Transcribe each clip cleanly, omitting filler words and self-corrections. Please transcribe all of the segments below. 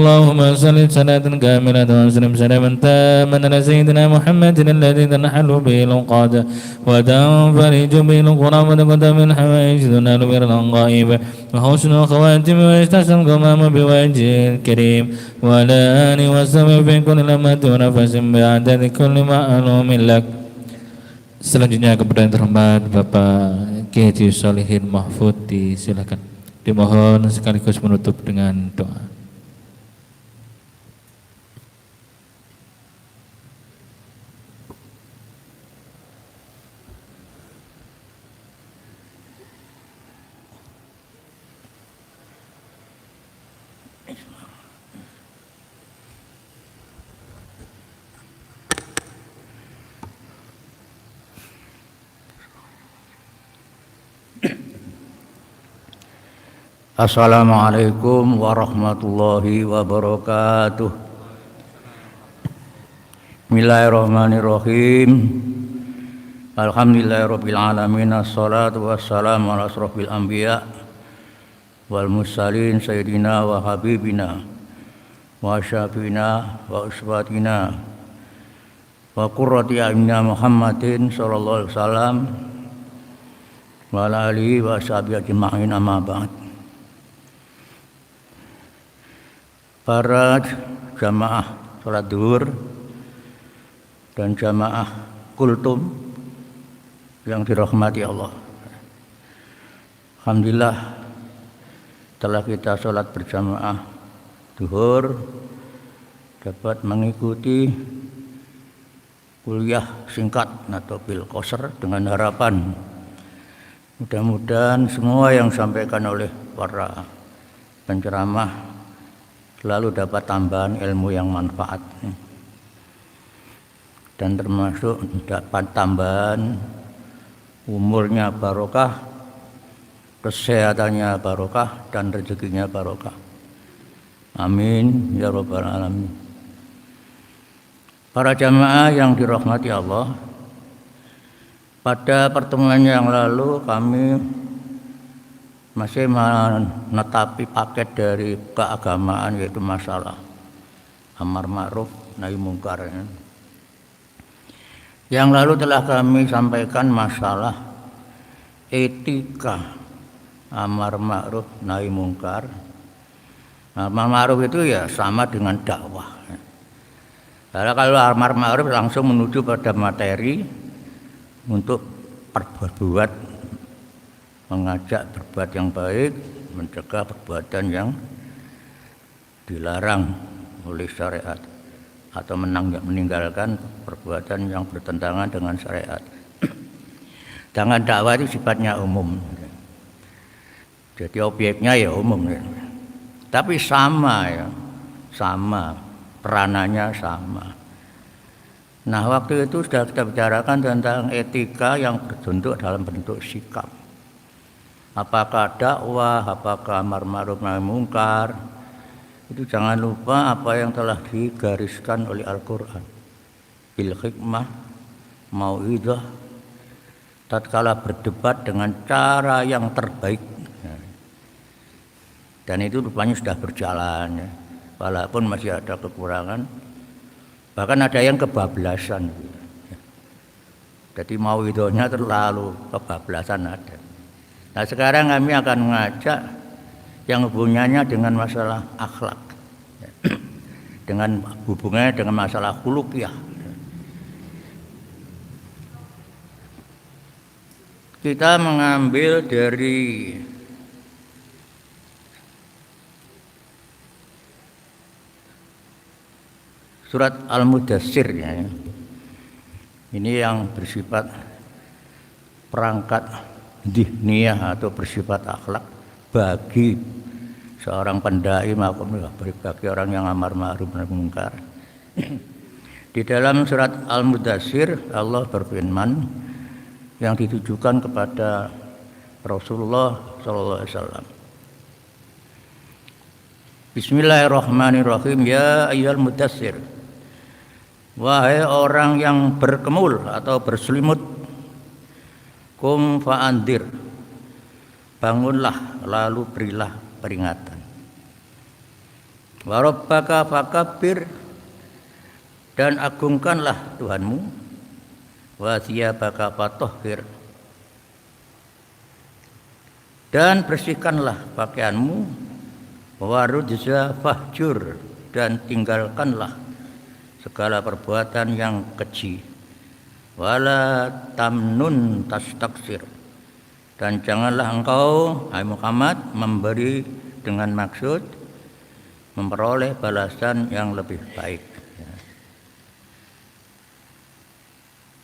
اللهم صل صلاة كاملة وسلم سلاما تاما على سيدنا محمد الذي تنحل به العقاد وتنفرج به الكرام وتقدم الحوائج تنال به الغائب وحسن الخواتم ويستحسن الغمام بوجه الكريم وعلى آله وصحبه في كل لمحة ونفس بعدد كل معلوم لك. Selanjutnya kepada yang terhormat Bapak Kiai Haji Sholihin Mahfud disilakan, dimohon sekaligus menutup dengan doa. Assalamualaikum warahmatullahi wabarakatuh. Bismillahirrahmanirrahim. Alhamdulillahirabbil alamin. Assalatu wassalamu ala asrofil anbiya wal mursalin sayyidina wa habibina wa syafiina wa uswatina wa qurrati a'yunina Muhammadin sallallahu alaihi wasallam wa ala alihi wa sahbihi ajma'in, amma ba'd. Para jamaah sholat duhur dan jamaah kultum yang dirahmati Allah, alhamdulillah setelah kita sholat berjamaah duhur dapat mengikuti kuliah singkat atau bil qasr dengan harapan mudah-mudahan semua yang disampaikan oleh para penceramah selalu dapat tambahan ilmu yang manfaat, dan termasuk dapat tambahan umurnya barokah, kesehatannya barokah, dan rezekinya barokah. Amin ya rabbal alamin. Para jamaah yang dirahmati Allah, pada pertemuan yang lalu kami masih menetapi paket dari keagamaan, yaitu masalah amar ma'ruf nahi mungkar. Yang lalu telah kami sampaikan masalah etika amar ma'ruf nahi mungkar. Amar ma'ruf itu ya sama dengan dakwah. Karena kalau amar ma'ruf langsung menuju pada materi untuk berbuat, mengajak berbuat yang baik, mencegah perbuatan yang dilarang oleh syariat, atau meninggalkan perbuatan yang bertentangan dengan syariat. Jangan dakwah itu sifatnya umum, jadi objeknya ya umum, tapi sama ya, sama peranannya sama. Nah, waktu itu sudah kita bicarakan tentang etika yang berbentuk dalam bentuk sikap. Apakah dakwah, apakah amar ma'ruf nahi mungkar, itu jangan lupa apa yang telah digariskan oleh Al-Quran. Bil hikmah, mau'idhah, tatkala berdebat dengan cara yang terbaik. Dan itu rupanya sudah berjalan, walaupun masih ada kekurangan, bahkan ada yang kebablasan. Jadi mau'idhahnya terlalu, kebablasan ada. Nah, sekarang kami akan mengajak yang hubungannya dengan masalah akhlak, dengan hubungannya dengan masalah khuluqiyah. Kita mengambil dari surat Al-Mudaththir ya. Ini yang bersifat perangkat dihniyah atau bersifat akhlak bagi seorang pendai maupun bagi orang yang amar ma'ruf nahi mungkar. Di dalam surat Al-Mudaththir Allah berfirman yang ditujukan kepada Rasulullah SAW. Bismillahirrahmanirrahim. Ya ayyuhal mudaththir, wahai orang yang berkemul atau berselimut, kum fa'andir, bangunlah lalu berilah peringatan. Wa rabbaka fakabbir, dan agungkanlah Tuhanmu. Wa thiyabaka fatahhir, dan bersihkanlah pakaianmu. Wa rujza fahjur, dan tinggalkanlah segala perbuatan yang keji. Wala tamnun tastaksir, dan janganlah engkau, hai Muhammad, memberi dengan maksud memperoleh balasan yang lebih baik.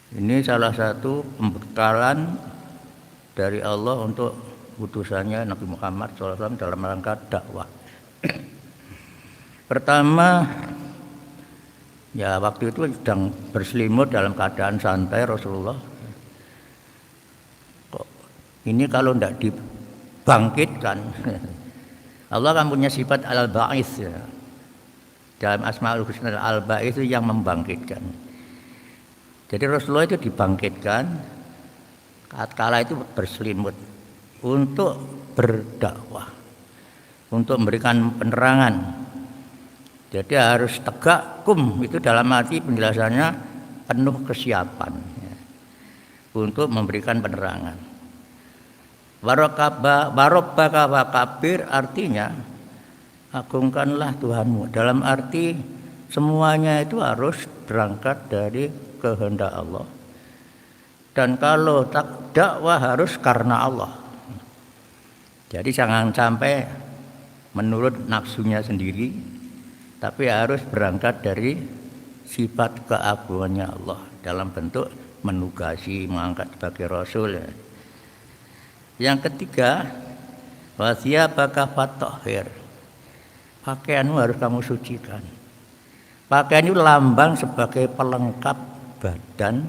Ini salah satu pembekalan dari Allah untuk utusannya Nabi Muhammad SAW dalam rangka dakwah. Pertama, ya waktu itu sedang berselimut dalam keadaan santai Rasulullah. Kok ini kalau tidak dibangkitkan, Allah kan punya sifat al-ba'its ya. Dalam Asmaul Husna al-ba'its itu yang membangkitkan. Jadi Rasulullah itu dibangkitkan kala itu berselimut untuk berdakwah, untuk memberikan penerangan. Jadi harus tegak itu dalam arti penjelasannya penuh kesiapan ya, untuk memberikan penerangan. Warabbaka fakabir artinya agungkanlah Tuhanmu. Dalam arti semuanya itu harus berangkat dari kehendak Allah. Dan kalau dakwah harus karena Allah. Jadi jangan sampai menurut nafsunya sendiri, tapi harus berangkat dari sifat keagungannya Allah dalam bentuk menugasi, mengangkat sebagai rasul ya. Yang ketiga, wasiyabaka fatahhir, pakaianmu harus kamu sucikan. Pakaian itu lambang sebagai pelengkap badan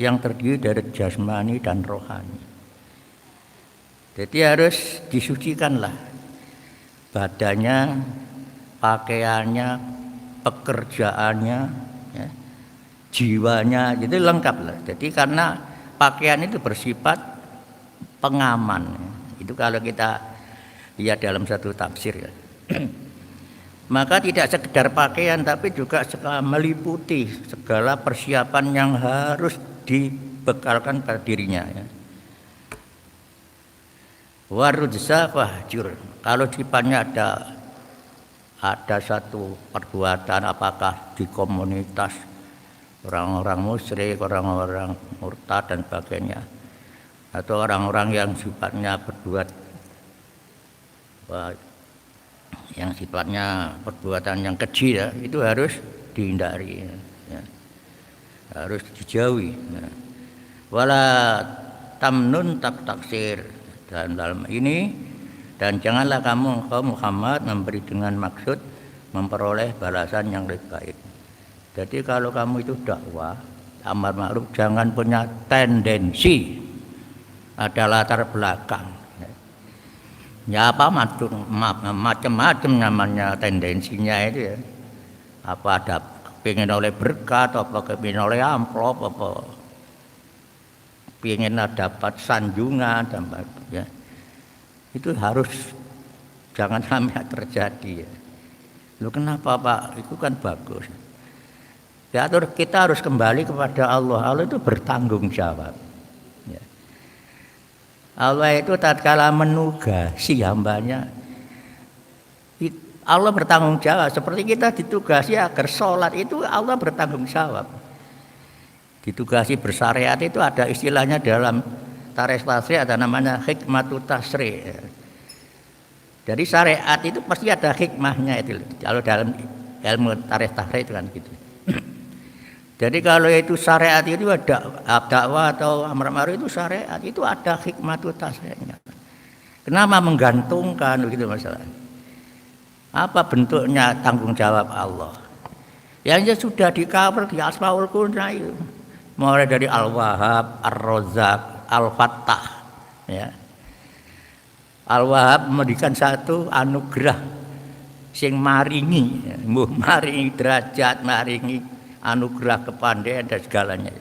yang terdiri dari jasmani dan rohani. Jadi harus disucikanlah badannya, pakaiannya, pekerjaannya, ya, jiwanya, jadi lengkap lah. Jadi karena pakaian itu bersifat pengaman. Itu kalau kita lihat dalam satu tafsir ya. Maka tidak sekedar pakaian tapi juga meliputi segala persiapan yang harus dibekalkan pada dirinya ya. Warujza fahjur, kalau sifatnya ada satu perbuatan, apakah di komunitas orang-orang musyrik, orang-orang murtad dan sebagainya, atau orang-orang yang sifatnya berbuat yang sifatnya perbuatan yang keji ya, itu harus dihindari ya. Harus dijauhi ya. Wala tamnun taksir, dan dalam ini, dan janganlah kamu Muhammad memberi dengan maksud memperoleh balasan yang lebih baik. Jadi kalau kamu itu dakwah amar ma'ruf, jangan punya tendensi ada latar belakang ya, apa macam-macam namanya tendensinya itu ya. Apa ada pengen oleh berkat, apa pengen oleh amplop, apa pengen dapat sanjungan dan ya. Itu harus jangan sampai terjadi ya. Lu kenapa Pak? Itu kan bagus. Ya, kita harus kembali kepada Allah. Allah itu bertanggung jawab. Allah itu tatkala menugasi hambanya, Allah bertanggung jawab. Seperti kita ditugasi agar sholat, itu Allah bertanggung jawab. Ditugasi bersyariat itu ada istilahnya dalam tarikh tasri, ada namanya hikmatu tasri. Jadi syariat itu pasti ada hikmahnya itu. Kalau dalam ilmu tarikh tasri itu kan gitu. Jadi kalau itu syariat itu ada dakwah atau amar ma'ruf itu syariat itu ada hikmah tasri'nya. Kenapa menggantungkan begitu masalah? Apa bentuknya tanggung jawab Allah? Yang sudah di-cover di Asmaul Husna itu. Mulai dari Al-Wahhab, Ar-Razzaq, Al-Fattah ya. Al-Wahhab memberikan satu anugerah sing maringi, ya. Maringi derajat, maringi anugerah kepandaian dan segalanya.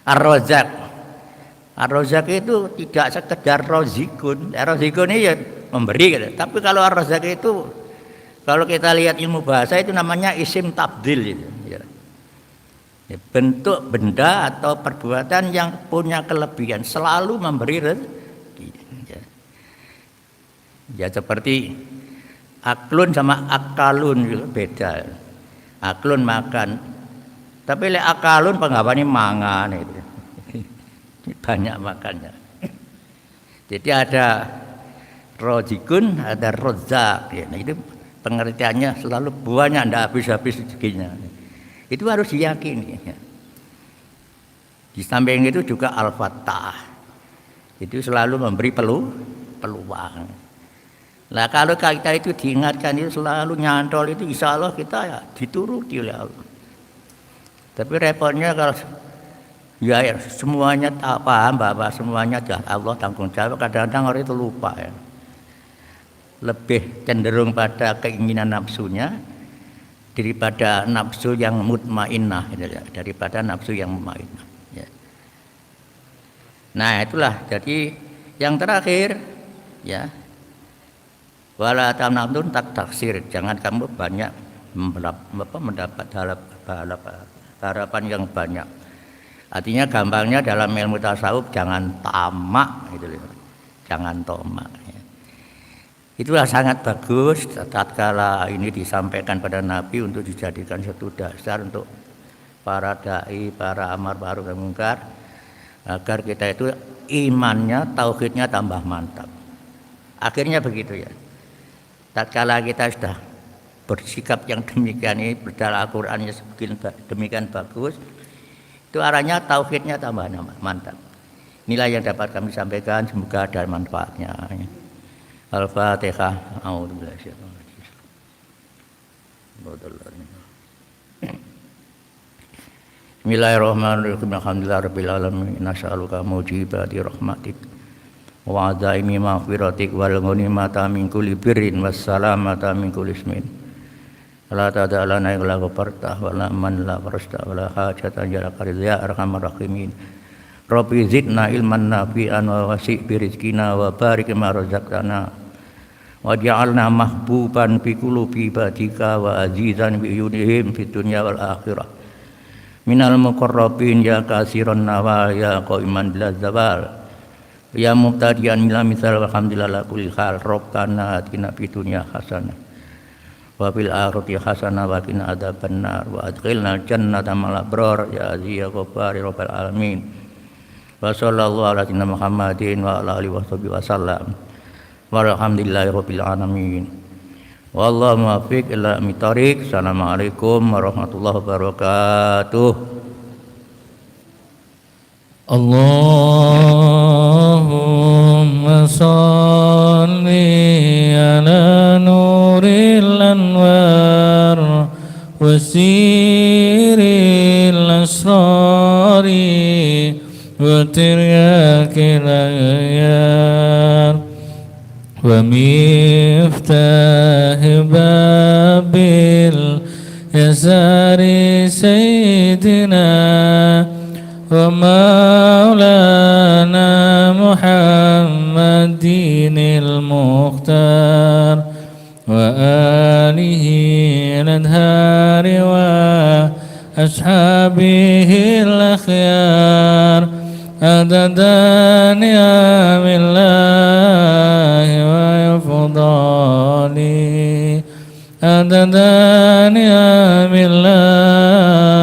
Ar-Razzaq, Ar-Razzaq itu tidak sekedar rozikun. Rozikun ini ya memberi gitu. Tapi kalau Ar-Razzaq itu Kalau kita lihat ilmu bahasa itu namanya isim tabdil itu. Ya. Bentuk benda atau perbuatan yang punya kelebihan selalu memberi rezeki. Ya seperti aklun sama akalun itu beda. Aklun makan, tapi lek akalun penggawane mangan itu. Banyak makannya. Jadi ada rozikun, ada rozak. Ya, nah itu pengertiannya selalu banyak, tidak habis-habis rezekinya. Itu harus diyakini. Ya. Di samping itu juga al-fattah. Itu selalu memberi peluang. Nah kalau kita itu diingatkan itu selalu nyantol itu, insya Allah kita ya dituruti oleh Allah. Tapi repotnya kalau ya semuanya tak paham bahwa semuanya Allah tanggung jawab, kadang-kadang orang itu lupa ya. Lebih cenderung pada keinginan nafsunya daripada nafsu yang mutmainnah, daripada nafsu yang mutmainnah. Ya. Nah itulah jadi yang terakhir ya, wala tamnun tak taksir, jangan kamu banyak mendapat harapan yang banyak. Artinya gampangnya dalam ilmu tasawuf jangan tamak gitu loh. Jangan tamak. Ya. Itulah sangat bagus tatkala ini disampaikan pada Nabi untuk dijadikan satu dasar untuk para dai, para amar ma'ruf nahi munkar, agar kita itu imannya, tauhidnya tambah mantap. Akhirnya begitu ya. Tatkala kita sudah bersikap yang demikian ini, berdalam Al-Qur'annya demikian bagus, itu arahnya tauhidnya tambah mantap. Inilah yang dapat kami sampaikan, semoga ada manfaatnya. Al-Fatihah. Bismillahirrahmanirrahim. Alhamdulillahirabbil alamin. Nas'aluka mujibati rahmatik wa azaimi maghfiratik wal ghanimata min kulli birrin wassalamata min kulli ismin. La tada'alana illa ghafartah wa la man la farasta wa la hajatan jalaka ya arhamar rahimin. Rabbi zidna ilman nafi'an wa wasi' bi rizqina wa barik ma razaqtana wa ja'alna mahbuban fi qulubi ibadika wa azizan bi yunihim fid dunya wal akhirah. Minal muqarrabin ya kasiran nawa ya qaiman bil zawal. Ya mubtadian mila misal alhamdulillah kulli hal. Rabbana atina fid dunya hasanah wa fil akhirati hasanah wa qina adzabannar wa adkhilna jannata ma'al abrar ya aziz ya ghaffar ya rabbal alamin. Wa sallallahu ala sayyidina Muhammadin wa ala alihi washabihi wasallam. Walhamdulillahi rabbil alamin. Wallahu muwaffiq ila mitariq. Assalamualaikum warahmatullahi wabarakatuh. Allahumma salli ala nuril anwar wasiril asrari wa tiryakil ayar wa miftah babil yasari sayyidina wa maulana Muhammadinil Mukhtar wa alihi al-adhari wa ashabihi al-akhyar adada ni'amillahi wa fadali adada ni'amillahi